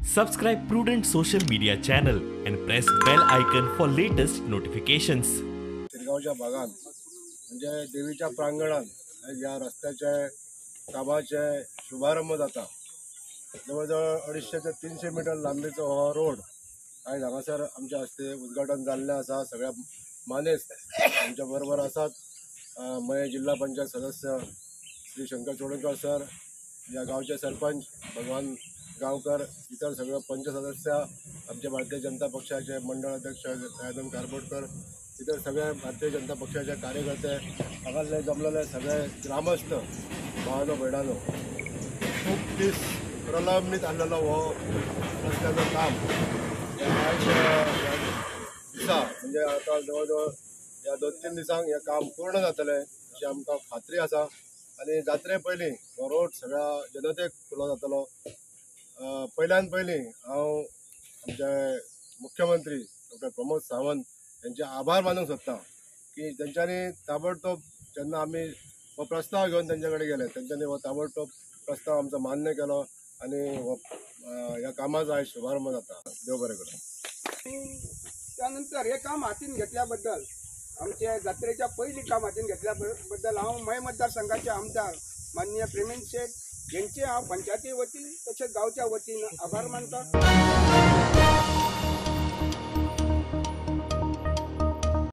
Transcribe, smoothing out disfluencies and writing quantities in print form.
Subscribe Prudent social media channel and press bell icon for latest notifications. शिरगावच्या भागात म्हणजे देवीच्या प्रांगणात या रस्त्याचे कामाचे शुभारंभ जाता। जवळजवळ 250 ते 300 मीटर लांबीचो हो रोड आज हांगासर आमच्या हस्ते उद्घाटन जाल्लें आसा। सगळ्या मानेस्त आमच्या बरोबर आसात मये जिल्हा पंचायत सदस्य श्री शंकर चोडणकर सर, या गावचे सरपंच भगवान गांवकर, इतर सगळे पंच सदस्य, आमचे भारतीय जनता पक्षाचे मंडळ अध्यक्ष दयानंद कारबोटकर, इतर सगळे भारतीय जनता पक्षाचे कार्यकर्ते, हांगासले जमलेले सगळे ग्रामस्थ भावानो भयणानो, खूप दीस प्रलंबित आसलेलो हो रस्त्याचं काम आज दिसा म्हणजे आता जवळजवळ या 2-3 दिसांक हे काम पूर्ण जातलें अशी आमकां खात्री आसा। आणि जात्रे पयलीं हो रोड सगळ्या जनतेक खुलो जातलो। पयल्यान पयलीं हांव आमचे मुख्यमंत्री डॉ. प्रमोद सावंत यांचे आभार मानूंक सोदतां की तेंच्यांनी ताबडतोब जेन्ना आमी हो प्रस्ताव घेवन तेंचे कडेन गेले, तेंच्यांनी हो ताबडतोब प्रस्ताव आमचो मान्य केलो आणि ह्या कामाचो आयज शुभारंभ जाता। देव बरें करूं। त्यानंतर हे काम हातीन घेतल्याबद्दल, आमच्या जात्रेच्या पयली काम हातीन घेतल्याबद्दल हांव मय मतदारसंघाचे आमदार माननीय प्रेमेंद्र शेठ यांचे हांव पंचायती वतीन तसेच गावच्या वतीन आभार मानता।